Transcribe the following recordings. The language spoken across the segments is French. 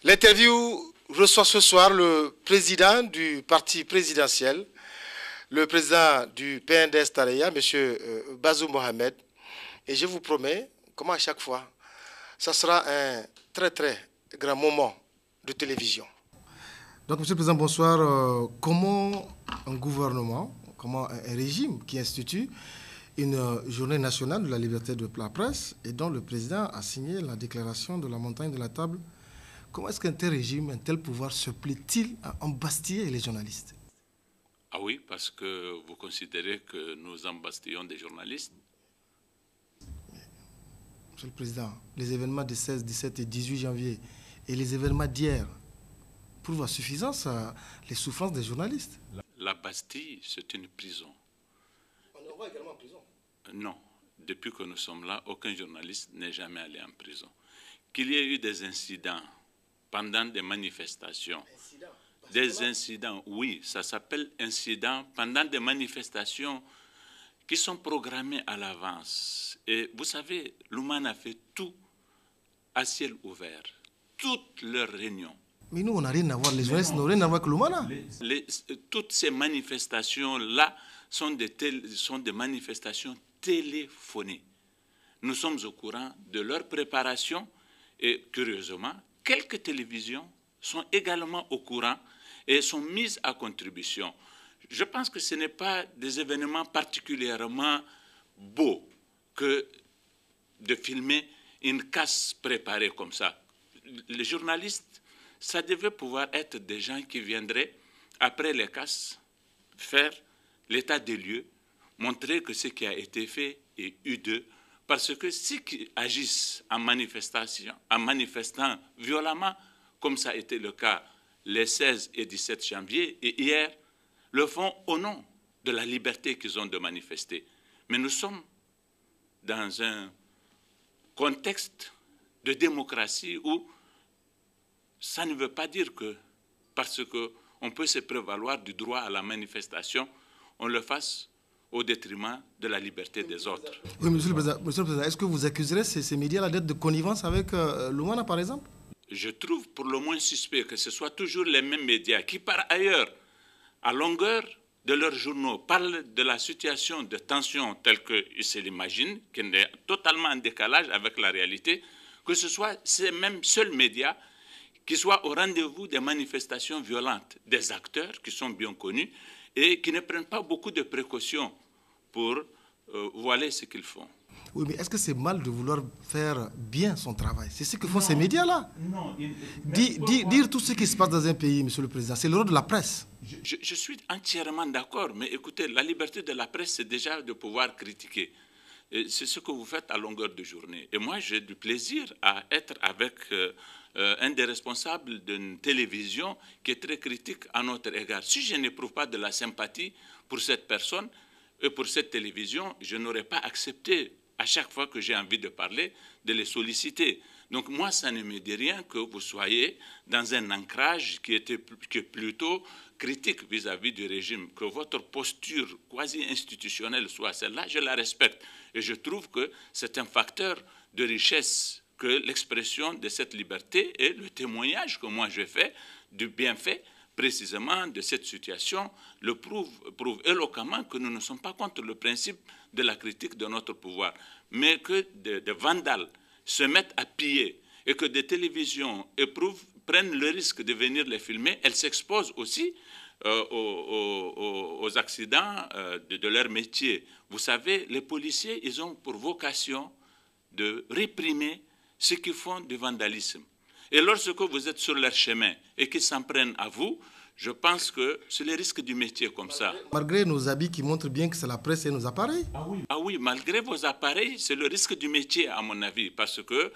L'interview reçoit ce soir le président du parti présidentiel, le président du PNDS Tareya, M. Bazoum Mohamed. Et je vous promets, comme à chaque fois, ça sera un très grand moment de télévision. Donc, Monsieur le Président, bonsoir. Comment un gouvernement, comment un régime qui institue une journée nationale de la liberté de la presse et dont le président a signé la déclaration de la montagne de la table, comment est-ce qu'un tel régime, un tel pouvoir se plaît-il à embastiller les journalistes? Ah oui, parce que vous considérez que nous embastillons des journalistes? Monsieur le Président, les événements du 16, 17 et 18 janvier et les événements d'hier prouvent à suffisance les souffrances des journalistes. La Bastille, c'est une prison. On envoie également en prison? Non. Depuis que nous sommes là, aucun journaliste n'est jamais allé en prison. Qu'il y ait eu des incidents pendant des manifestations. Des incidents, oui, ça s'appelle incidents pendant des manifestations qui sont programmées à l'avance. Et vous savez, l'Oman a fait tout à ciel ouvert, toutes leurs réunions. Mais nous, on n'a rien à voir, les journalistes n'ont rien à voir avec l'Oman. Toutes ces manifestations-là sont des manifestations téléphonées. Nous sommes au courant de leur préparation et, curieusement, quelques télévisions sont également au courant et sont mises à contribution. Je pense que ce n'est pas des événements particulièrement beaux que de filmer une casse préparée comme ça. Les journalistes, ça devait pouvoir être des gens qui viendraient, après les casses, faire l'état des lieux, montrer que ce qui a été fait est hideux, parce que ceux qui agissent en manifestant violemment, comme ça a été le cas les 16 et 17 janvier et hier, le font au nom de la liberté qu'ils ont de manifester. Mais nous sommes dans un contexte de démocratie où ça ne veut pas dire que parce qu'on peut se prévaloir du droit à la manifestation, on le fasse au détriment de la liberté des autres. Oui, Monsieur le Président, est-ce que vous accuserez ces médias-là d'être de connivence avec l'Oumana, par exemple? Je trouve pour le moins suspect que ce soit toujours les mêmes médias qui, par ailleurs, à longueur de leurs journaux, parlent de la situation de tension telle qu'ils se l'imaginent, qui est totalement en décalage avec la réalité, que ce soit ces mêmes seuls médias qui soient au rendez-vous des manifestations violentes, des acteurs qui sont bien connus et qui ne prennent pas beaucoup de précautions pour voiler ce qu'ils font. Oui, mais est-ce que c'est mal de vouloir faire bien son travail? C'est ce que font ces médias-là. Non. Dire tout ce qui se passe dans un pays, Monsieur le Président, c'est le rôle de la presse. Je suis entièrement d'accord, mais écoutez, la liberté de la presse, c'est déjà de pouvoir critiquer. C'est ce que vous faites à longueur de journée. Et moi, j'ai du plaisir à être avec un des responsables d'une télévision qui est très critique à notre égard. Si je n'éprouve pas de la sympathie pour cette personne et pour cette télévision, je n'aurais pas accepté, à chaque fois que j'ai envie de parler, de les solliciter. Donc moi, ça ne me dit rien que vous soyez dans un ancrage qui est plutôt critique vis-à-vis du régime, que votre posture quasi-institutionnelle soit celle-là, je la respecte. Et je trouve que c'est un facteur de richesse que l'expression de cette liberté et le témoignage que moi je fais du bienfait précisément de cette situation le prouve éloquemment que nous ne sommes pas contre le principe de la critique de notre pouvoir, mais que des vandales se mettent à piller et que des télévisions prennent le risque de venir les filmer, elles s'exposent aussi aux accidents de leur métier. Vous savez, les policiers, ils ont pour vocation de réprimer ceux qui font du vandalisme. Et lorsque vous êtes sur leur chemin et qu'ils s'en prennent à vous, je pense que c'est le risque du métier comme ça. Malgré nos habits qui montrent bien que c'est la presse et nos appareils. Ah oui, malgré vos appareils, c'est le risque du métier, à mon avis, parce que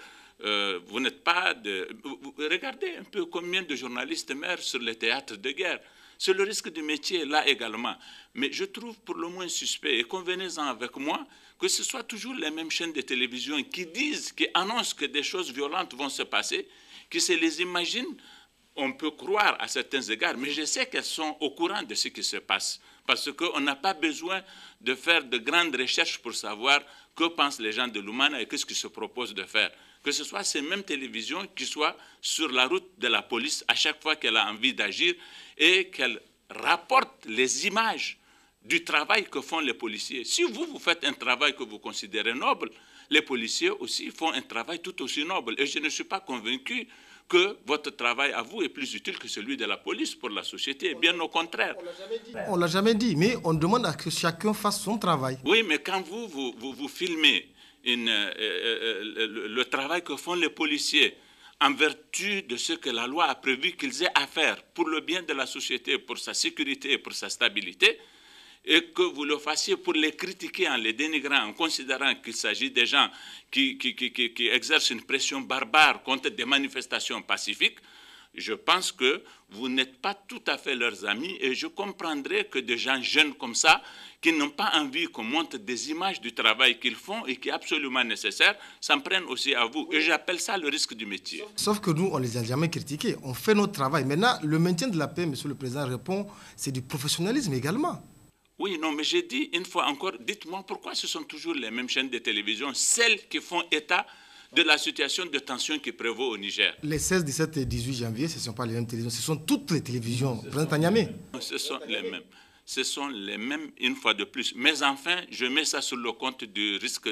vous n'êtes pas de... Regardez un peu combien de journalistes meurent sur les théâtres de guerre. C'est le risque du métier, là également. Mais je trouve pour le moins suspect, et convenez-en avec moi, que ce soit toujours les mêmes chaînes de télévision qui disent, qui annoncent que des choses violentes vont se passer, qui se les imaginent. On peut croire à certains égards, mais je sais qu'elles sont au courant de ce qui se passe. Parce qu'on n'a pas besoin de faire de grandes recherches pour savoir que pensent les gens de l'Oumana et qu'est-ce qu'ils se proposent de faire. que ce soit ces mêmes télévisions qui soient sur la route de la police à chaque fois qu'elle a envie d'agir et qu'elle rapporte les images du travail que font les policiers. Si vous faites un travail que vous considérez noble, les policiers aussi font un travail tout aussi noble. Et je ne suis pas convaincu que votre travail à vous est plus utile que celui de la police pour la société. Bien au contraire. On ne l'a jamais dit, mais on demande à que chacun fasse son travail. Oui, mais quand vous filmez le travail que font les policiers en vertu de ce que la loi a prévu qu'ils aient à faire pour le bien de la société, pour sa sécurité et pour sa stabilité, et que vous le fassiez pour les critiquer en les dénigrant, en considérant qu'il s'agit des gens qui exercent une pression barbare contre des manifestations pacifiques, je pense que vous n'êtes pas tout à fait leurs amis et je comprendrais que des gens jeunes comme ça, qui n'ont pas envie qu'on montre des images du travail qu'ils font et qui est absolument nécessaire, s'en prennent aussi à vous. Et j'appelle ça le risque du métier. Sauf que nous, on ne les a jamais critiqués. On fait notre travail. Maintenant, le maintien de la paix, Monsieur le Président répond, c'est du professionnalisme également. Oui, non, mais j'ai dit une fois encore, dites-moi pourquoi ce sont toujours les mêmes chaînes de télévision, celles qui font état de la situation de tension qui prévaut au Niger. Les 16, 17 et 18 janvier, ce ne sont pas les mêmes télévisions, ce sont toutes les télévisions présentes à Niamey. Ce sont les mêmes. Ce sont les mêmes une fois de plus. Mais enfin, je mets ça sur le compte du risque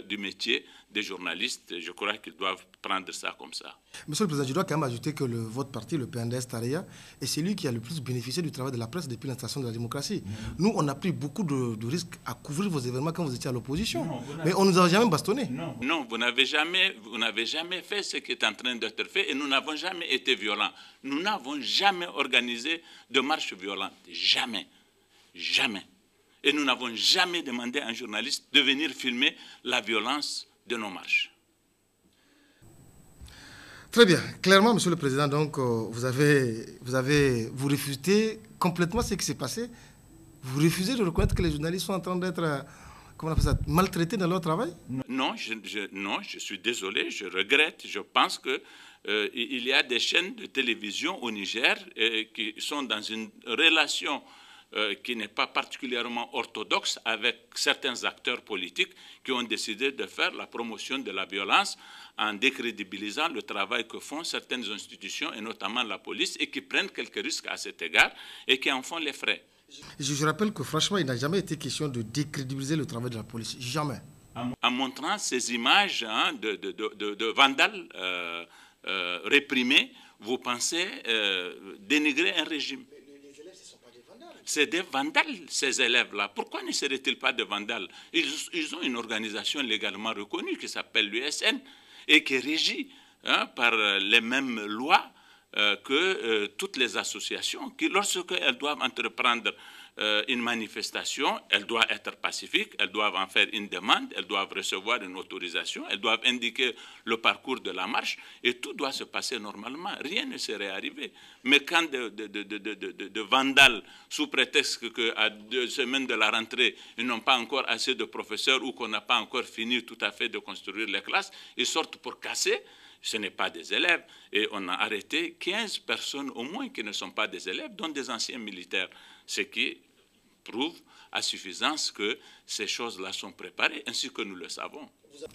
du métier des journalistes. Je crois qu'ils doivent prendre ça comme ça. Monsieur le Président, je dois quand même ajouter que votre parti, le PNDS Tareya, est celui qui a le plus bénéficié du travail de la presse depuis l'installation de la démocratie. Nous, on a pris beaucoup de risques à couvrir vos événements quand vous étiez à l'opposition. Mais on ne nous a jamais bastonné. Non, vous n'avez jamais fait ce qui est en train d'être fait et nous n'avons jamais été violents. Nous n'avons jamais organisé de marche violente. Jamais. Jamais. Et nous n'avons jamais demandé à un journaliste de venir filmer la violence de nos marches. Très bien. Clairement, Monsieur le Président, donc, vous refusez complètement ce qui s'est passé. Vous refusez de reconnaître que les journalistes sont en train d'être, comment on appelle ça, maltraités dans leur travail? Non, je suis désolé, je regrette. Je pense que il y a des chaînes de télévision au Niger qui sont dans une relation qui n'est pas particulièrement orthodoxe avec certains acteurs politiques qui ont décidé de faire la promotion de la violence en décrédibilisant le travail que font certaines institutions et notamment la police et qui prennent quelques risques à cet égard et qui en font les frais. Je rappelle que franchement, il n'a jamais été question de décrédibiliser le travail de la police. Jamais. En montrant ces images de vandales réprimés, vous pensez dénigrer un régime. C'est des vandales, ces élèves-là. Pourquoi ne seraient-ils pas des vandales? Ils ont une organisation légalement reconnue qui s'appelle l'USN et qui est régie par les mêmes lois que toutes les associations qui, lorsqu'elles doivent entreprendre une manifestation, elles doivent être pacifiques, elles doivent en faire une demande, elles doivent recevoir une autorisation, elles doivent indiquer le parcours de la marche et tout doit se passer normalement. Rien ne serait arrivé. Mais quand de vandales, sous prétexte qu'à 2 semaines de la rentrée, ils n'ont pas encore assez de professeurs ou qu'on n'a pas encore fini tout à fait de construire les classes, ils sortent pour casser. Ce n'est pas des élèves. Et on a arrêté 15 personnes au moins qui ne sont pas des élèves, dont des anciens militaires. Ce qui prouve à suffisance que ces choses-là sont préparées, ainsi que nous le savons.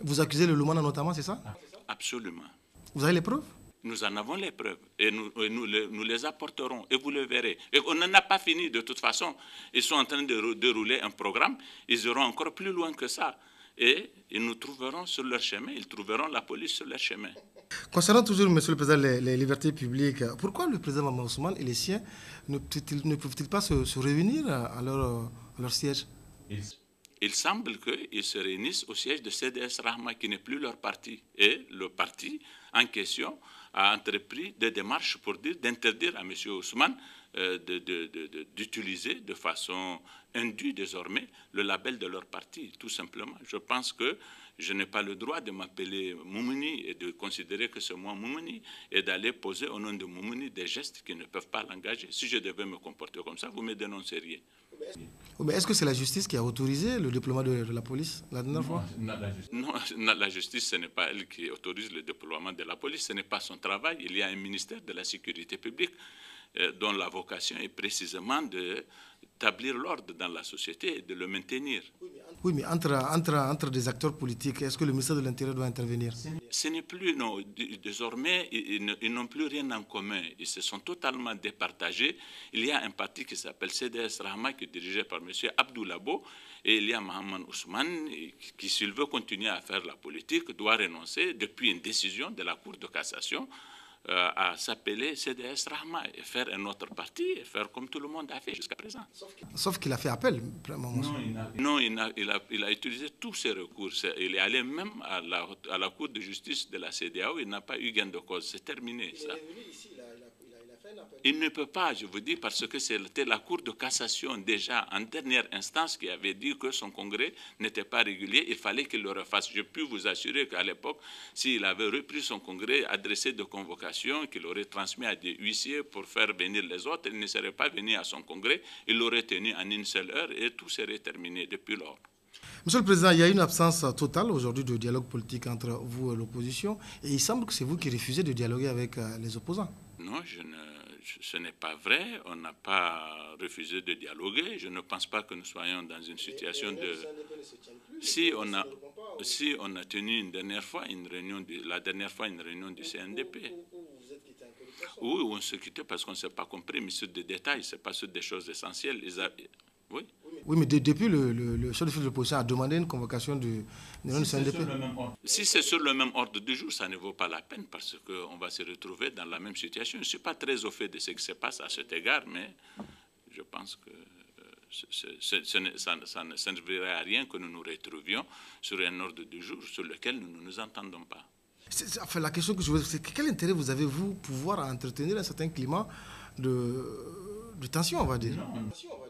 Vous accusez le Lumana notamment, c'est ça? Absolument. Vous avez les preuves? Nous en avons les preuves et nous les apporterons et vous le verrez. Et on n'en a pas fini de toute façon. Ils sont en train de dérouler un programme. Ils iront encore plus loin que ça. Et ils nous trouveront sur leur chemin. Ils trouveront la police sur leur chemin. Concernant toujours, Monsieur le Président, les libertés publiques, pourquoi le président Maman Ousmane et les siens ne peuvent-ils pas se réunir à leur siège? Il semble qu'ils se réunissent au siège de CDS Rahma, qui n'est plus leur parti. Et le parti en question a entrepris des démarches pour d'interdire à M. Ousmane d'utiliser de façon indue désormais le label de leur parti, tout simplement. Je pense que je n'ai pas le droit de m'appeler Moumouni et de considérer que c'est moi Moumouni et d'aller poser au nom de Moumouni des gestes qui ne peuvent pas l'engager. Si je devais me comporter comme ça, vous me dénonceriez. Mais est-ce que c'est la justice qui a autorisé le déploiement de la police la dernière fois? Non, la justice, ce n'est pas elle qui autorise le déploiement de la police, ce n'est pas son travail. Il y a un ministère de la sécurité publique dont la vocation est précisément de rétablir l'ordre dans la société et de le maintenir. Oui, mais entre des acteurs politiques, est-ce que le ministère de l'Intérieur doit intervenir? Ce n'est plus, non, désormais, ils n'ont plus rien en commun. Ils se sont totalement départagés. Il y a un parti qui s'appelle CDS Rahma, qui est dirigé par M. Abdoulabo, et il y a Mohamed Ousmane, qui, s'il veut continuer à faire la politique, doit renoncer, depuis une décision de la Cour de cassation, à s'appeler CDS Rahma et faire un autre parti et faire comme tout le monde a fait jusqu'à présent. Sauf qu'il a fait appel. Non, il a utilisé tous ses recours. Il est allé même à la Cour de justice de la CEDEAO. Il n'a pas eu gain de cause. C'est terminé, ça. Il ne peut pas, je vous dis, parce que c'était la Cour de cassation déjà en dernière instance qui avait dit que son congrès n'était pas régulier. Il fallait qu'il le refasse. Je peux vous assurer qu'à l'époque, s'il avait repris son congrès, adressé de convocation, qu'il aurait transmis à des huissiers pour faire venir les autres, il ne serait pas venu à son congrès. Il l'aurait tenu en une seule heure et tout serait terminé depuis lors. Monsieur le Président, il y a une absence totale aujourd'hui de dialogue politique entre vous et l'opposition. Et il semble que c'est vous qui refusez de dialoguer avec les opposants. Non, ce n'est pas vrai. On n'a pas refusé de dialoguer. Je ne pense pas que nous soyons dans une situation de... Si on a tenu une dernière fois une réunion, une réunion du CNDP. Oui, on se quittait parce qu'on ne s'est pas compris, mais sur des détails, ce n'est pas sur des choses essentielles. Oui. Oui, mais depuis, le chef de file de l'opposition a demandé une convocation du CNDP. Si c'est sur le même ordre du jour, ça ne vaut pas la peine parce qu'on va se retrouver dans la même situation. Je ne suis pas très au fait de ce qui se passe à cet égard, mais je pense que ça ne servirait à rien que nous nous retrouvions sur un ordre du jour sur lequel nous ne nous entendons pas. Enfin, la question que je veux dire, c'est quel intérêt vous avez, vous, pouvoir entretenir un certain climat de tension, on va dire?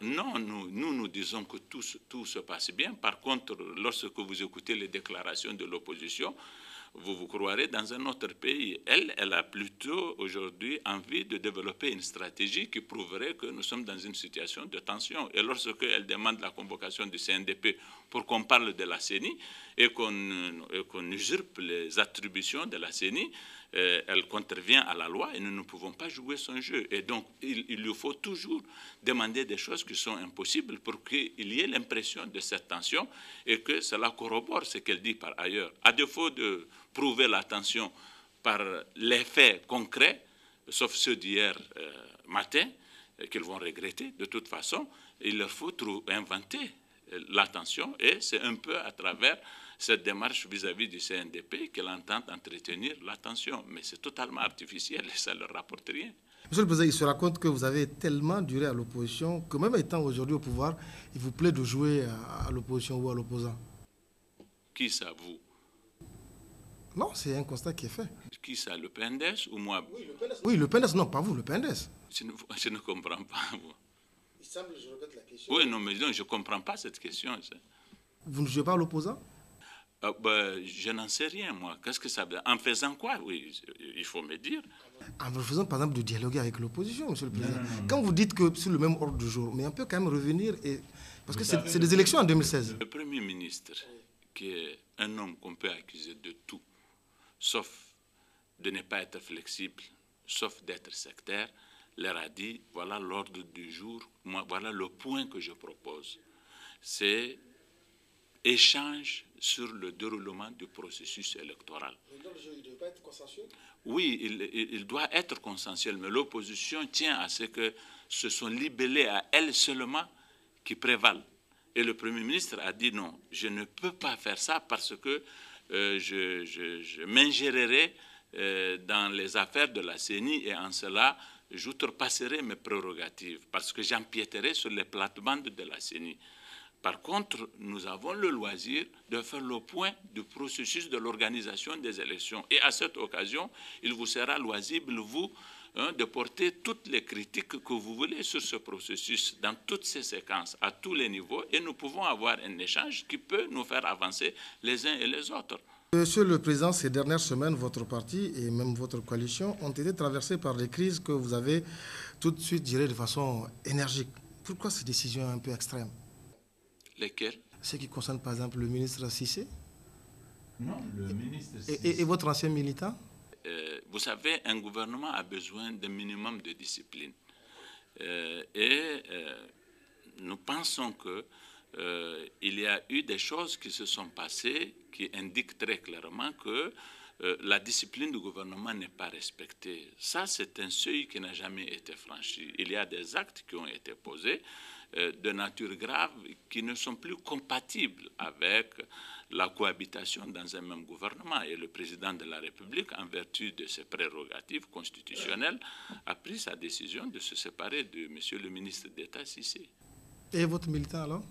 Non, nous disons que tout se passe bien. Par contre, lorsque vous écoutez les déclarations de l'opposition, vous vous croirez dans un autre pays. Elle a plutôt aujourd'hui envie de développer une stratégie qui prouverait que nous sommes dans une situation de tension. Et lorsqu'elle demande la convocation du CNDP pour qu'on parle de la CENI et qu'on usurpe les attributions de la CENI, elle contrevient à la loi et nous ne pouvons pas jouer son jeu. Et donc, il lui faut toujours demander des choses qui sont impossibles pour qu'il y ait l'impression de cette tension et que cela corrobore ce qu'elle dit par ailleurs. À défaut de prouver la tension par les faits concrets, sauf ceux d'hier matin, qu'ils vont regretter de toute façon, il leur faut inventer la tension et c'est un peu à travers cette démarche vis-à-vis du CNDP qu'elle entend entretenir la tension. Mais c'est totalement artificiel et ça ne leur rapporte rien. Monsieur le Président, il se raconte que vous avez tellement duré à l'opposition que même étant aujourd'hui au pouvoir, il vous plaît de jouer à l'opposition ou à l'opposant. Qui ça, vous? Non, c'est un constat qui est fait. Qui ça, le PNDES ou moi? Oui, le PNDES, non, pas vous, le PNDES. Je ne comprends pas, vous. Il semble, je répète la question. Oui, non, mais non, je ne comprends pas cette question. Vous ne jouez pas à l'opposant? Je n'en sais rien, moi. Qu'est-ce que ça veut dire? En faisant quoi? Oui, il faut me dire. En faisant, par exemple, de dialoguer avec l'opposition, monsieur le Président. Non. Quand vous dites que c'est le même ordre du jour, mais on peut quand même revenir, parce que c'est des élections en 2016. Le Premier ministre, qui est un homme qu'on peut accuser de tout, sauf de ne pas être flexible, sauf d'être sectaire, leur a dit, voilà l'ordre du jour, voilà le point que je propose. C'est échange sur le déroulement du processus électoral. Mais l'ordre du jour, il ne doit pas être consensuel? Oui, il doit être consensuel, mais l'opposition tient à ce que ce sont libellés à elle seulement qui prévalent. Et le Premier ministre a dit non, je ne peux pas faire ça parce que je m'ingérerai dans les affaires de la CENI et en cela, j'outrepasserai mes prérogatives parce que j'empiéterai sur les plates-bandes de la CENI. Par contre, nous avons le loisir de faire le point du processus de l'organisation des élections. Et à cette occasion, il vous sera loisible, vous, de porter toutes les critiques que vous voulez sur ce processus, dans toutes ces séquences, à tous les niveaux, et nous pouvons avoir un échange qui peut nous faire avancer les uns et les autres. Monsieur le Président, ces dernières semaines, votre parti et même votre coalition ont été traversés par des crises que vous avez tout de suite gérées de façon énergique. Pourquoi ces décisions un peu extrêmes? Lesquels? Ce qui concerne par exemple le ministre Cissé? Non, le ministre Cissé. Et votre ancien militant? Vous savez, un gouvernement a besoin d'un minimum de discipline. nous pensons que il y a eu des choses qui se sont passées qui indiquent très clairement que la discipline du gouvernement n'est pas respectée. Ça, c'est un seuil qui n'a jamais été franchi. Il y a des actes qui ont été posés de nature grave qui ne sont plus compatibles avec la cohabitation dans un même gouvernement. Et le président de la République, en vertu de ses prérogatives constitutionnelles, a pris sa décision de se séparer de M. le ministre d'État Cissé. Et votre militant alors?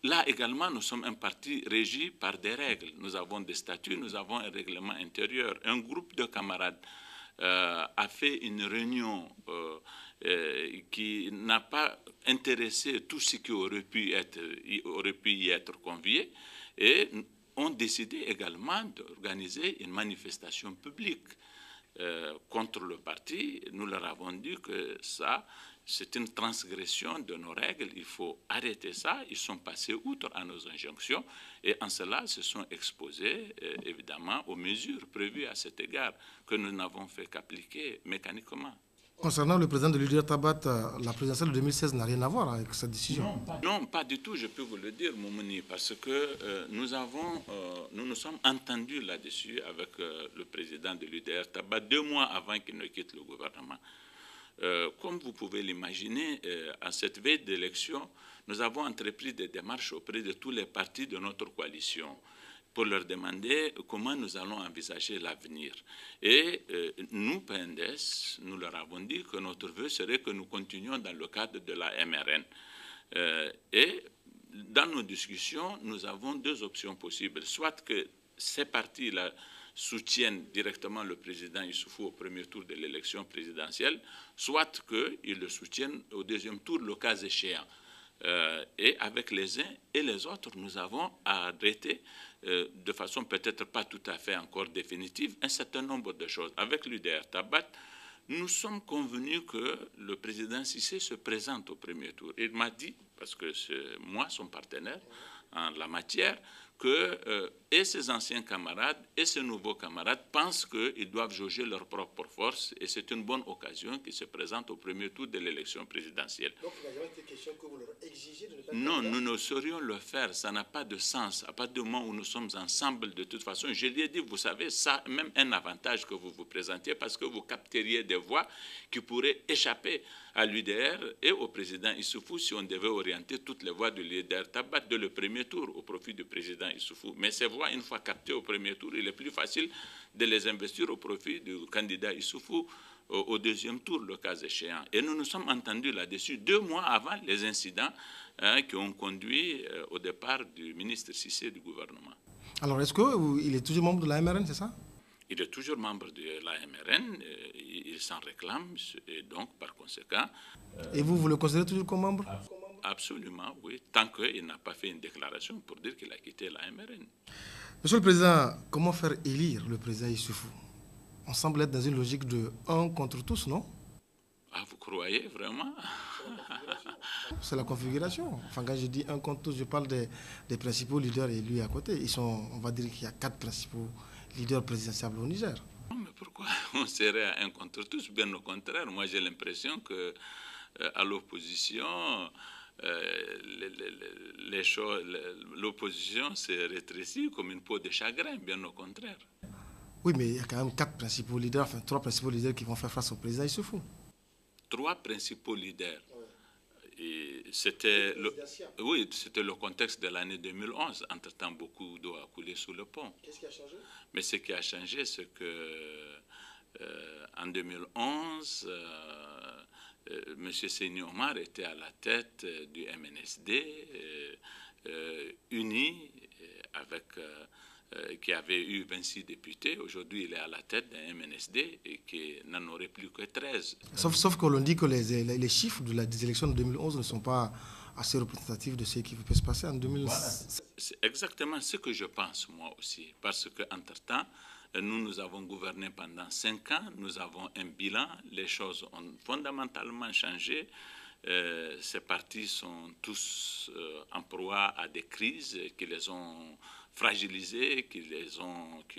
Là également, nous sommes un parti régi par des règles. Nous avons des statuts, nous avons un règlement intérieur. Un groupe de camarades a fait une réunion qui n'a pas intéressé tous ceux qui auraient pu y être conviés et ont décidé également d'organiser une manifestation publique contre le parti. Nous leur avons dit que ça, c'est une transgression de nos règles, il faut arrêter ça. Ils sont passés outre à nos injonctions et en cela se sont exposés évidemment aux mesures prévues à cet égard que nous n'avons fait qu'appliquer mécaniquement. Concernant le président de l'UDR Tabat, la présidentielle de 2016 n'a rien à voir avec cette décision. Non, pas du tout, je peux vous le dire, Moumouni, parce que nous nous sommes entendus là-dessus avec le président de l'UDR Tabat 2 mois avant qu'il ne quitte le gouvernement. Comme vous pouvez l'imaginer, à cette veille d'élection, nous avons entrepris des démarches auprès de tous les partis de notre coalition pour leur demander comment nous allons envisager l'avenir. Et nous, PNDS, nous leur avons dit que notre vœu serait que nous continuions dans le cadre de la MRN. Et dans nos discussions, nous avons 2 options possibles. Soit que ces partis-là soutiennent directement le président Issoufou au premier tour de l'élection présidentielle, soit qu'ils le soutiennent au 2e tour, le cas échéant. Et avec les uns et les autres, nous avons arrêté, de façon peut-être pas tout à fait encore définitive, un certain nombre de choses. Avec l'UDR Tabat, nous sommes convenus que le président Cissé se présente au premier tour. Il m'a dit, parce que c'est moi son partenaire en la matière, que et ses anciens camarades et ses nouveaux camarades pensent qu'ils doivent jauger leurs propres forces et c'est une bonne occasion qu'ils se présentent au premier tour de l'élection présidentielle. Donc il n'y a jamais été question que vous leur exigez de ne pas... Non, nous ne saurions le faire, ça n'a pas de sens. À partir du moment où nous sommes ensemble, de toute façon, je lui ai dit, vous savez, ça a même un avantage que vous vous présentiez parce que vous capteriez des voix qui pourraient échapper à l'UDR et au président Issoufou si on devait orienter toutes les voix de l'UDR Tabat de le premier tour au profit du président Issoufou. Mais ces voix, une fois captées au premier tour, il est plus facile de les investir au profit du candidat Issoufou au 2e tour, le cas échéant. Et nous nous sommes entendus là-dessus 2 mois avant les incidents qui ont conduit au départ du ministre Cissé du gouvernement. Alors, est-ce qu'il est toujours membre de la MRN, c'est ça? Il est toujours membre de la MRN, il s'en réclame, et donc, par conséquent... Et vous le considérez toujours comme membre? Absolument, oui, tant qu'il n'a pas fait une déclaration pour dire qu'il a quitté la MRN. Monsieur le Président, comment faire élire le président Issoufou? On semble être dans une logique de 1 contre tous, non? Ah, vous croyez vraiment? C'est la configuration. Enfin, quand je dis 1 contre tous, je parle des principaux leaders et lui à côté. On va dire qu'il y a 4 principaux leaders présidentiels au Niger. Non, mais pourquoi on serait à 1 contre tous? Bien au contraire, moi j'ai l'impression que à l'opposition, l'opposition s'est rétrécie comme une peau de chagrin, bien au contraire. Oui, mais il y a quand même 4 principaux leaders, enfin 3 principaux leaders qui vont faire face au président Issoufou. 3 principaux leaders. C'était le contexte de l'année 2011. Entre-temps, beaucoup d'eau a coulé sous le pont. Qu'est-ce qui a changé? Mais ce qui a changé, c'est que en 2011, M. Séni Omar était à la tête du MNSD, uni avec... qui avait eu 26 députés. Aujourd'hui, il est à la tête d'un MNSD et qui n'en aurait plus que 13. Sauf que l'on dit que les chiffres des élections de 2011 ne sont pas assez représentatifs de ce qui peut se passer en 2016. Voilà. C'est exactement ce que je pense, moi aussi. Parce qu'entre-temps, nous avons gouverné pendant 5 ans, nous avons un bilan, les choses ont fondamentalement changé. Ces partis sont tous en proie à des crises qui les ont fragilisés, qui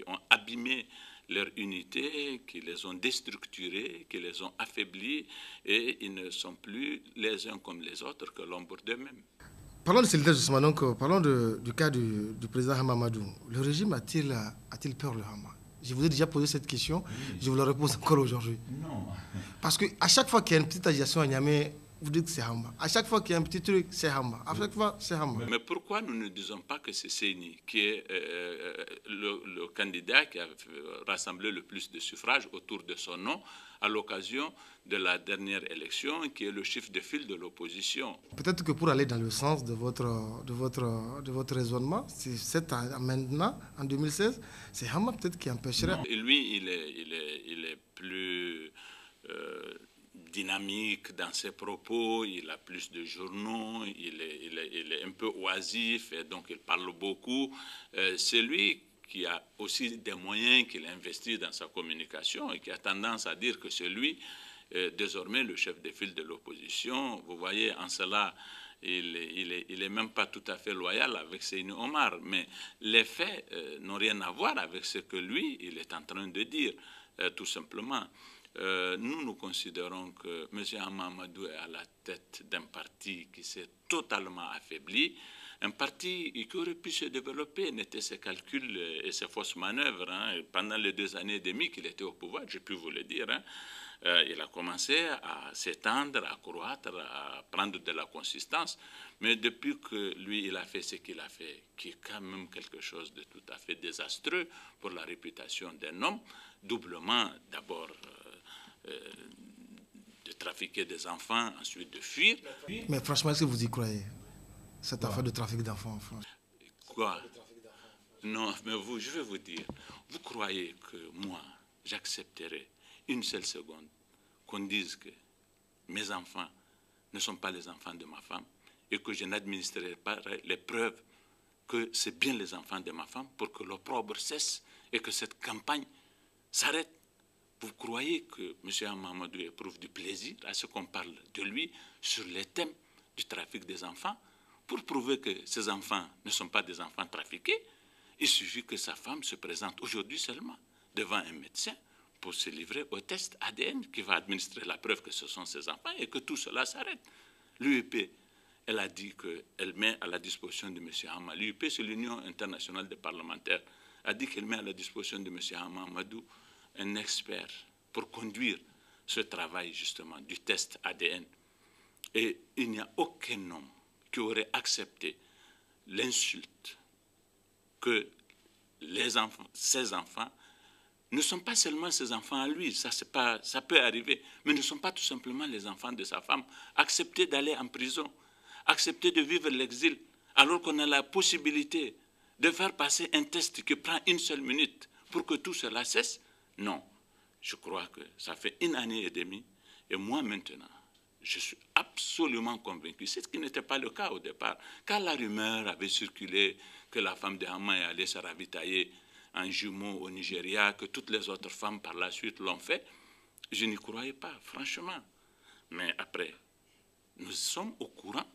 ont abîmé leur unité, qui les ont déstructurés, qui les ont affaiblis, et ils ne sont plus les uns comme les autres que l'ombre d'eux-mêmes. Parlons de Célidès justement, donc parlons du cas du président Hamamadou. Le régime a-t-il peur le Hama? Je vous ai déjà posé cette question, je vous la repose encore aujourd'hui. Non. Parce qu'à chaque fois qu'il y a une petite agitation à Niamey, vous dites que c'est Hama. À chaque fois qu'il y a un petit truc, c'est Hama. À chaque fois, c'est Hama. Mais pourquoi nous ne disons pas que c'est Seyni qui est le candidat qui a rassemblé le plus de suffrages autour de son nom à l'occasion de la dernière élection, qui est le chef de file de l'opposition? Peut-être que pour aller dans le sens de votre raisonnement, si c'est maintenant, en 2016, c'est Hama peut-être qui empêcherait. Et lui, il est plus dynamique dans ses propos, il a plus de journaux, il est un peu oisif et donc il parle beaucoup. C'est lui qui a aussi des moyens qu'il investit dans sa communication et qui a tendance à dire que c'est lui désormais le chef de file de l'opposition. Vous voyez, en cela, il est même pas tout à fait loyal avec Seyni Omar, mais les faits n'ont rien à voir avec ce que lui, il est en train de dire, tout simplement. Nous considérons que M. Hamamadou est à la tête d'un parti qui s'est totalement affaibli, un parti qui aurait pu se développer, n'était ses calculs et ses fausses manœuvres. Pendant les 2 années et demie qu'il était au pouvoir, j'ai pu vous le dire, il a commencé à s'étendre, à croître, à prendre de la consistance. Mais depuis que lui, il a fait ce qu'il a fait, qui est quand même quelque chose de tout à fait désastreux pour la réputation d'un homme, doublement d'abord de trafiquer des enfants, ensuite de fuir. Mais franchement, est-ce que vous y croyez, cette affaire de trafic d'enfants en France? Quoi? Non, mais je vais vous dire, vous croyez que moi, j'accepterai une seule seconde qu'on dise que mes enfants ne sont pas les enfants de ma femme et que je n'administrerai pas les preuves que c'est bien les enfants de ma femme pour que l'opprobre cesse et que cette campagne s'arrête? Vous croyez que M. Hamamadou éprouve du plaisir à ce qu'on parle de lui sur les thèmes du trafic des enfants? Pour prouver que ces enfants ne sont pas des enfants trafiqués, il suffit que sa femme se présente aujourd'hui seulement devant un médecin pour se livrer au test ADN qui va administrer la preuve que ce sont ses enfants et que tout cela s'arrête. L'UEP, elle a dit qu'elle met à la disposition de M. Hama. L'UEP, c'est l'Union internationale des parlementaires, a dit qu'elle met à la disposition de M. Hamamadou un expert pour conduire ce travail justement du test ADN. Et il n'y a aucun homme qui aurait accepté l'insulte que ses enfants ne sont pas seulement ses enfants à lui, ça peut arriver, mais ne sont pas tout simplement les enfants de sa femme. Accepter d'aller en prison, accepter de vivre l'exil, alors qu'on a la possibilité de faire passer un test qui prend 1 seule minute pour que tout cela cesse. Non, je crois que ça fait 1 année et demie, et moi maintenant, je suis absolument convaincu, c'est ce qui n'était pas le cas au départ, quand la rumeur avait circulé que la femme de Hama est allée se ravitailler en jumeaux au Nigeria, que toutes les autres femmes par la suite l'ont fait, je n'y croyais pas, franchement. Mais après, nous sommes au courant,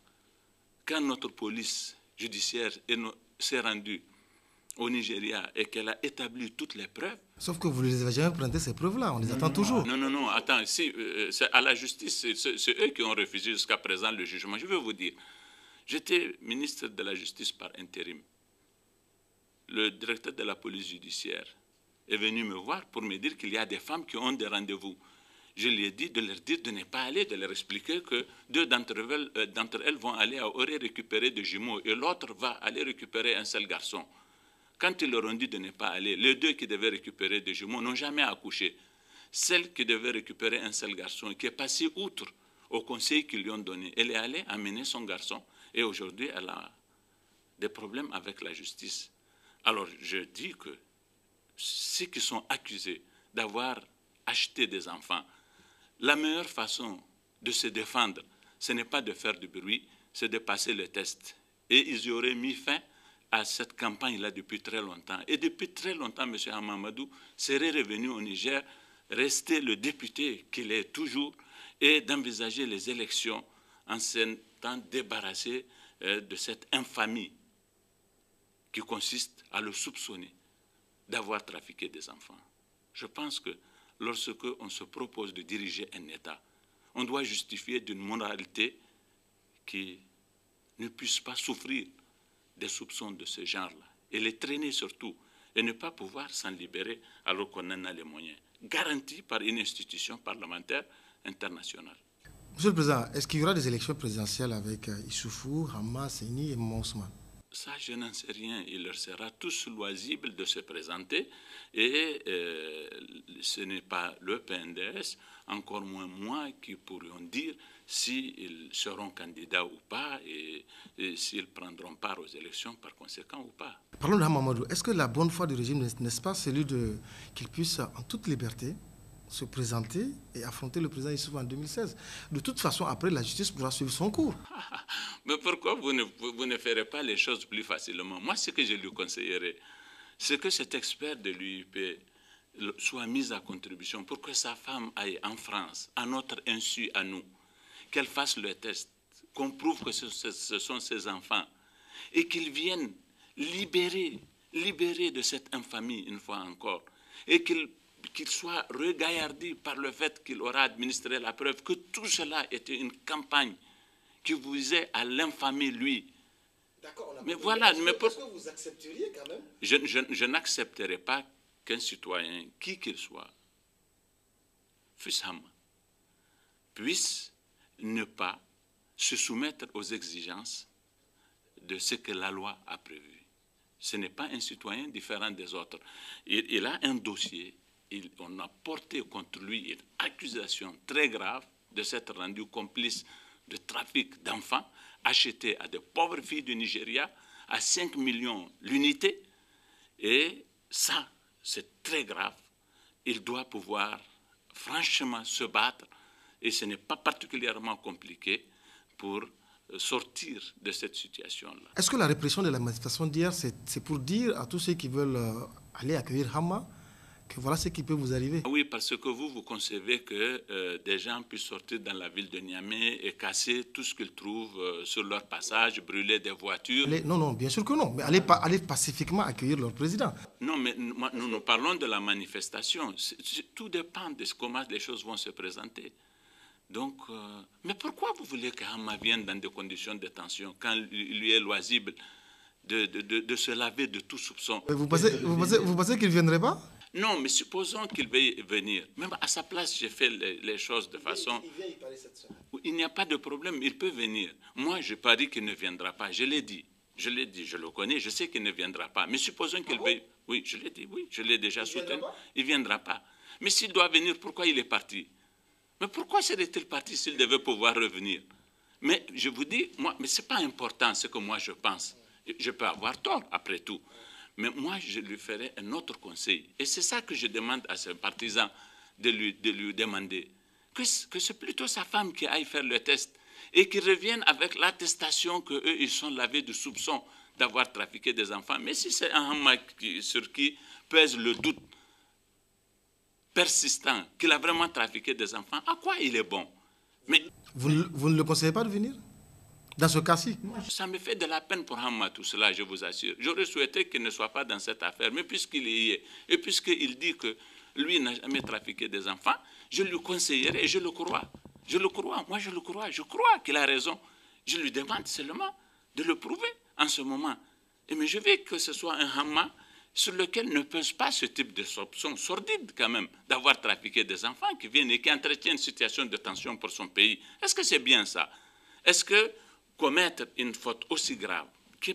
quand notre police judiciaire s'est rendue au Nigeria et qu'elle a établi toutes les preuves. Sauf que vous ne les avez jamais présenté ces preuves-là, on les attend toujours. Non, attends, si, c'est à la justice, c'est eux qui ont refusé jusqu'à présent le jugement. Je vais vous dire, j'étais ministre de la Justice par intérim. Le directeur de la police judiciaire est venu me voir pour me dire qu'il y a des femmes qui ont des rendez-vous. Je lui ai dit de leur dire de ne pas aller, de leur expliquer que 2 d'entre elles vont aller à Oré récupérer des jumeaux et l'autre va aller récupérer un seul garçon. Quand ils leur ont dit de ne pas aller, les 2 qui devaient récupérer des jumeaux n'ont jamais accouché. Celle qui devait récupérer un seul garçon, qui est passée outre au conseil qu'ils lui ont donné, elle est allée amener son garçon et aujourd'hui elle a des problèmes avec la justice. Alors je dis que ceux qui sont accusés d'avoir acheté des enfants, la meilleure façon de se défendre, ce n'est pas de faire du bruit, c'est de passer le test. Et ils y auraient mis fin à cette campagne-là depuis très longtemps. Et depuis très longtemps, M. Hamamadou serait revenu au Niger, rester le député qu'il est toujours, et d'envisager les élections en s'étant débarrassé de cette infamie qui consiste à le soupçonner d'avoir trafiqué des enfants. Je pense que lorsque on se propose de diriger un État, on doit justifier d'une moralité qui ne puisse pas souffrir des soupçons de ce genre-là, et les traîner surtout, et ne pas pouvoir s'en libérer alors qu'on en a les moyens, garantis par une institution parlementaire internationale. Monsieur le Président, est-ce qu'il y aura des élections présidentielles avec Issoufou, Hama, Seni et Maman Ousmane? Ça, je n'en sais rien. Il leur sera tous loisible de se présenter et ce n'est pas le PNDS, encore moins moi, qui pourrions dire s'ils seront candidats ou pas et s'ils prendront part aux élections par conséquent ou pas. Parlons de Hamamadou. Est-ce que la bonne foi du régime n'est pas celui qu'il puisse, en toute liberté, se présenter et affronter le président Issoufou en 2016? De toute façon, après, la justice pourra suivre son cours. Mais pourquoi vous ne ferez pas les choses plus facilement? Moi, ce que je lui conseillerais, c'est que cet expert de l'UIP soit mis à contribution pour que sa femme aille en France, à notre insu, à nous, qu'elle fasse le test, qu'on prouve que ce sont ses enfants, et qu'ils viennent libérer de cette infamie, une fois encore, et qu'il soit regaillardi par le fait qu'il aura administré la preuve que tout cela était une campagne qui visait à l'infamie, lui. D'accord, mais voilà, mais est-ce que vous accepteriez quand même? Je n'accepterai pas qu'un citoyen, qui qu'il soit, fût-ce Hama, puisse ne pas se soumettre aux exigences de ce que la loi a prévu. Ce n'est pas un citoyen différent des autres. Il a un dossier. On a porté contre lui une accusation très grave de s'être rendu complice de trafic d'enfants achetés à de pauvres filles du Nigeria à 5 millions l'unité. Et ça, c'est très grave. Il doit pouvoir franchement se battre et ce n'est pas particulièrement compliqué pour sortir de cette situation-là. Est-ce que la répression de la manifestation d'hier, c'est pour dire à tous ceux qui veulent aller accueillir Hama que voilà ce qui peut vous arriver? Oui, parce que vous concevez que des gens puissent sortir dans la ville de Niamey et casser tout ce qu'ils trouvent sur leur passage, brûler des voitures. Non, bien sûr que non, mais aller pacifiquement accueillir leur président. Non, mais nous parlons de la manifestation. Tout dépend de comment les choses vont se présenter. Donc, mais pourquoi vous voulez que Hama vienne dans des conditions de tension quand il lui est loisible de se laver de tout soupçon? Vous pensez qu'il ne viendrait pas? Non, mais supposons qu'il veuille venir. Même à sa place, j'ai fait les choses de façon... Il vient y parler cette semaine. Il n'y a pas de problème, il peut venir. Moi, je parie qu'il ne viendra pas. Je l'ai dit, je le connais, je sais qu'il ne viendra pas. Mais supposons qu'il veuille... Oui, je l'ai dit, oui, je l'ai déjà soutenu. Il ne viendra pas. Mais s'il doit venir, pourquoi il est parti? Mais pourquoi serait-il parti s'il devait pouvoir revenir? Mais je vous dis, moi, mais ce n'est pas important ce que moi je pense. Je peux avoir tort, après tout. Mais moi, je lui ferai un autre conseil. Et c'est ça que je demande à ses partisans de lui demander. Que c'est plutôt sa femme qui aille faire le test et qu'il revienne avec l'attestation qu'eux, ils sont lavés de soupçons d'avoir trafiqué des enfants. Mais si c'est un Hama sur qui pèse le doute persistant qu'il a vraiment trafiqué des enfants, à quoi il est bon? Mais vous ne le conseillez pas de venir? Dans ce cas-ci? Ça me fait de la peine pour Hama, tout cela, je vous assure. J'aurais souhaité qu'il ne soit pas dans cette affaire, mais puisqu'il y est, et puisqu'il dit que lui n'a jamais trafiqué des enfants, je lui conseillerais, et je le crois. Je le crois, moi je le crois, je crois qu'il a raison. Je lui demande seulement de le prouver en ce moment. Mais je veux que ce soit un Hama sur lequel ne pèse pas ce type de soupçon sordide quand même, d'avoir trafiqué des enfants qui viennent et qui entretiennent une situation de tension pour son pays. Est-ce que c'est bien ça? Est-ce que commettre une faute aussi grave, qui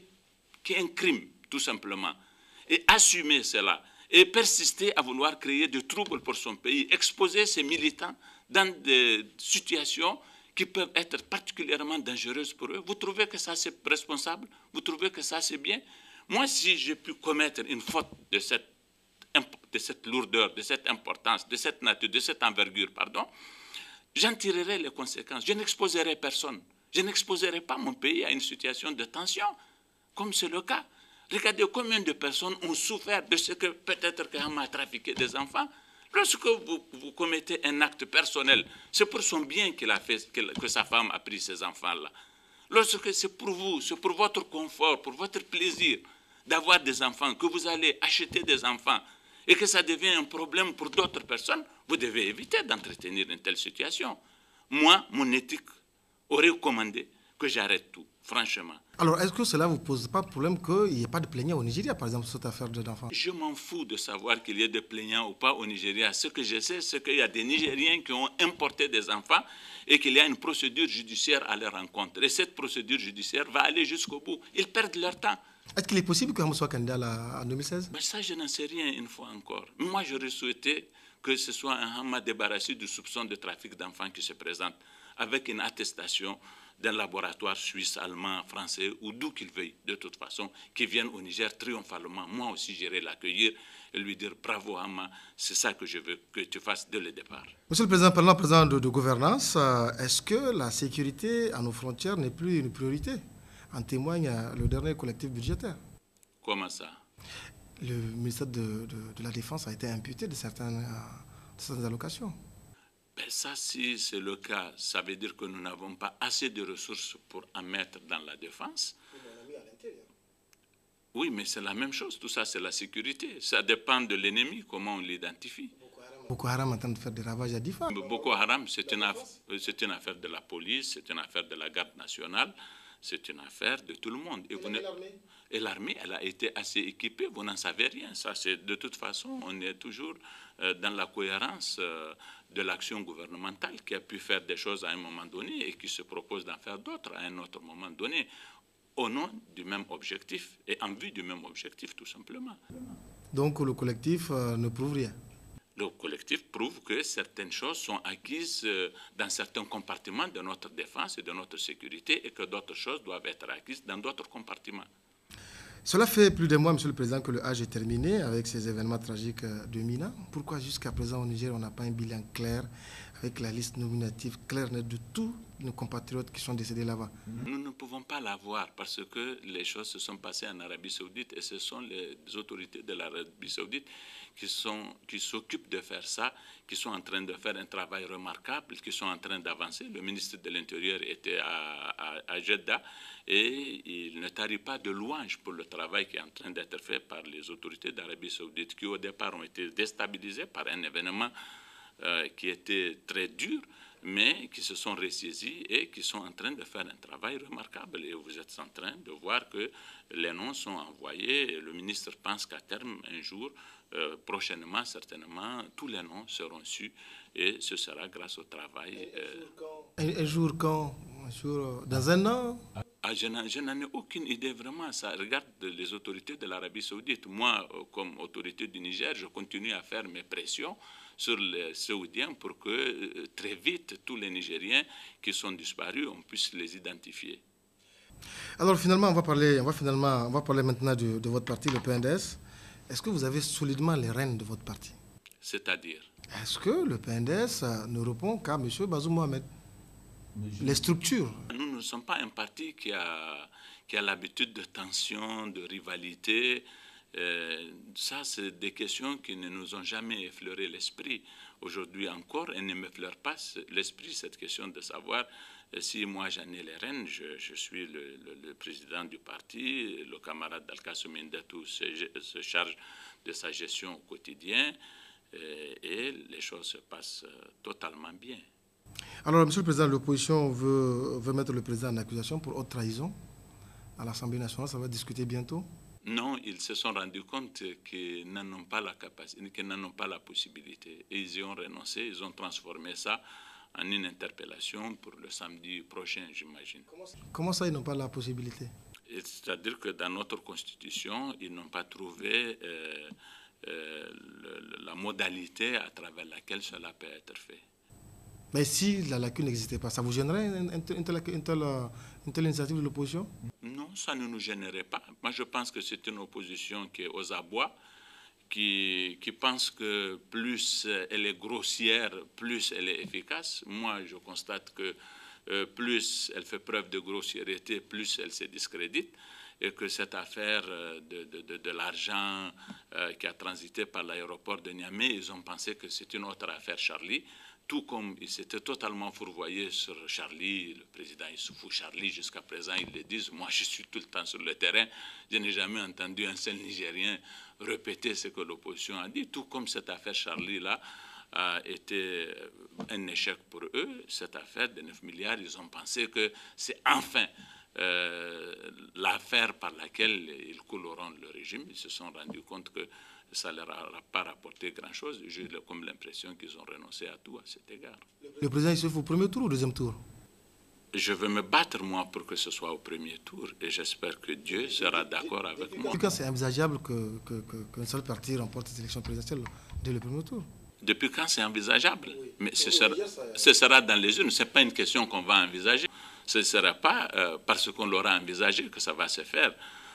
est un crime, tout simplement, et assumer cela, et persister à vouloir créer des troubles pour son pays, exposer ses militants dans des situations qui peuvent être particulièrement dangereuses pour eux, vous trouvez que ça c'est responsable? Vous trouvez que ça c'est bien? Moi, si j'ai pu commettre une faute de cette lourdeur, de cette importance, de cette nature, de cette envergure, pardon, j'en tirerai les conséquences. Je n'exposerai personne. Je n'exposerai pas mon pays à une situation de tension, comme c'est le cas. Regardez combien de personnes ont souffert de ce que peut-être que Hama a trafiqué des enfants. Lorsque vous commettez un acte personnel, c'est pour son bien qu'il a fait, que sa femme a pris ces enfants-là. Lorsque c'est pour vous, c'est pour votre confort, pour votre plaisir d'avoir des enfants, que vous allez acheter des enfants et que ça devient un problème pour d'autres personnes, vous devez éviter d'entretenir une telle situation. Moi, mon éthique aurait recommandé que j'arrête tout, franchement. Alors, est-ce que cela ne vous pose pas de problème qu'il n'y ait pas de plaignants au Nigeria, par exemple, sur cette affaire d'enfants? Je m'en fous de savoir qu'il y ait des plaignants ou pas au Nigeria. Ce que je sais, c'est qu'il y a des Nigériens qui ont importé des enfants et qu'il y a une procédure judiciaire à leur encontre. Et cette procédure judiciaire va aller jusqu'au bout. Ils perdent leur temps. Est-ce qu'il est possible que Hamou soit candidat en 2016? Ben ça, je n'en sais rien une fois encore. Moi, j'aurais souhaité que ce soit un Hama débarrassé du soupçon de trafic d'enfants qui se présente avec une attestation d'un laboratoire suisse, allemand, français ou d'où qu'il veuille, de toute façon, qui vienne au Niger triomphalement. Moi aussi, j'irai l'accueillir et lui dire bravo Hama, c'est ça que je veux que tu fasses dès le départ. Monsieur le Président, parlant président de gouvernance, est-ce que la sécurité à nos frontières n'est plus une priorité? En témoigne le dernier collectif budgétaire. Comment ça? Le ministère de la Défense a été imputé de certaines allocations. Ben ça, si c'est le cas, ça veut dire que nous n'avons pas assez de ressources pour en mettre dans la défense. Oui, mais c'est la même chose. Tout ça, c'est la sécurité. Ça dépend de l'ennemi, comment on l'identifie. Boko Haram est en train de faire des ravages à Difa. Boko Haram, c'est une affaire de la police, c'est une affaire de la garde nationale, c'est une affaire de tout le monde. Et l'armée, elle a été assez équipée, vous n'en savez rien. Ça, c'est de toute façon, on est toujours dans la cohérence de l'action gouvernementale qui a pu faire des choses à un moment donné et qui se propose d'en faire d'autres à un autre moment donné, au nom du même objectif et en vue du même objectif, tout simplement. Donc le collectif ne prouve rien? Le collectif prouve que certaines choses sont acquises dans certains compartiments de notre défense et de notre sécurité et que d'autres choses doivent être acquises dans d'autres compartiments. Cela fait plus de mois, Monsieur le Président, que le Hajj est terminé avec ces événements tragiques de Mina. Pourquoi jusqu'à présent au Niger, on n'a pas un bilan clair avec la liste nominative claire de tous nos compatriotes qui sont décédés là-bas? Nous ne pouvons pas l'avoir parce que les choses se sont passées en Arabie Saoudite et ce sont les autorités de l'Arabie Saoudite qui s'occupent de faire ça, qui sont en train de faire un travail remarquable, qui sont en train d'avancer. Le ministre de l'Intérieur était à Jeddah et il ne tarit pas de louanges pour le travail qui est en train d'être fait par les autorités d'Arabie Saoudite qui au départ ont été déstabilisées par un événement qui était très dur, mais qui se sont ressaisis et qui sont en train de faire un travail remarquable. Et vous êtes en train de voir que les noms sont envoyés. Le ministre pense qu'à terme, un jour, prochainement, certainement, tous les noms seront su et ce sera grâce au travail. Un jour quand? Un jour, dans un an? Je n'en ai aucune idée vraiment. Ça regarde les autorités de l'Arabie Saoudite. Moi, comme autorité du Niger, je continue à faire mes pressions sur les Saoudiens pour que très vite tous les Nigériens qui sont disparus, on puisse les identifier. Alors finalement, on va parler maintenant de votre parti, le PNDS. Est-ce que vous avez solidement les rênes de votre parti? C'est-à-dire? Est-ce que le PNDS ne répond qu'à M. Bazoum Mohamed? Les structures? Nous ne sommes pas un parti qui a l'habitude de tension, de rivalité. Ça, c'est des questions qui ne nous ont jamais effleuré l'esprit. Aujourd'hui encore, elles ne m'effleurent pas l'esprit, cette question de savoir si moi j'en ai les rênes. Je suis le président du parti, le camarade Dalkassoum Indatou se charge de sa gestion au quotidien et les choses se passent totalement bien. Alors, Monsieur le Président, l'opposition veut mettre le président en accusation pour haute trahison à l'Assemblée nationale. Ça va discuter bientôt? Non, ils se sont rendus compte qu'ils n'en ont pas la capacité, qu'ils n'en ont pas la possibilité. Et ils y ont renoncé, ils ont transformé ça en une interpellation pour le samedi prochain, j'imagine. Comment ça, ils n'ont pas la possibilité? C'est-à-dire que dans notre Constitution, ils n'ont pas trouvé la modalité à travers laquelle cela peut être fait. Mais si la lacune n'existait pas, ça vous gênerait une telle initiative de l'opposition? Non, ça ne nous gênerait pas. Moi, je pense que c'est une opposition qui est aux abois, qui pense que plus elle est grossière, plus elle est efficace. Moi, je constate que plus elle fait preuve de grossièreté, plus elle se discrédite. Et que cette affaire de l'argent qui a transité par l'aéroport de Niamey, ils ont pensé que c'est une autre affaire Charlie. Tout comme ils s'étaient totalement fourvoyés sur Charlie, le président Issoufou Charlie, jusqu'à présent, ils le disent. Moi, je suis tout le temps sur le terrain. Je n'ai jamais entendu un seul Nigérien répéter ce que l'opposition a dit, tout comme cette affaire Charlie-là a été un échec pour eux. Cette affaire de 9 milliards, ils ont pensé que c'est enfin l'affaire par laquelle ils couleront le régime. Ils se sont rendus compte que ça ne leur a pas rapporté grand-chose. J'ai comme l'impression qu'ils ont renoncé à tout à cet égard. Le président Issoufou au premier tour ou au deuxième tour? Je veux me battre, moi, pour que ce soit au premier tour. Et j'espère que Dieu sera d'accord avec moi. Quand c'est envisageable qu'un seul parti remporte les élections présidentielles dès le premier tour? Depuis quand c'est envisageable? Mais ce sera dans les urnes. Ce n'est pas une question qu'on va envisager. Ce ne sera pas parce qu'on l'aura envisagé que ça va se faire.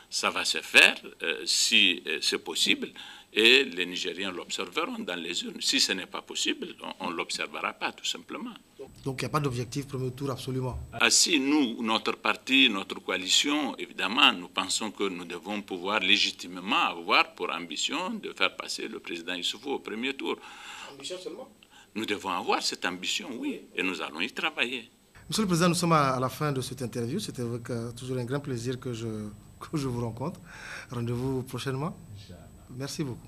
Ça va se faire si c'est possible et les Nigériens l'observeront dans les urnes. Si ce n'est pas possible, on ne l'observera pas, tout simplement. Donc il n'y a pas d'objectif premier tour absolument? Ah, si nous, notre parti, notre coalition, évidemment, nous pensons que nous devons pouvoir légitimement avoir pour ambition de faire passer le président Issoufou au premier tour. Ambition seulement? Nous devons avoir cette ambition, oui, et nous allons y travailler. Monsieur le Président, nous sommes à la fin de cette interview. C'était avec toujours un grand plaisir que je vous rencontre. Rendez-vous prochainement. Merci beaucoup.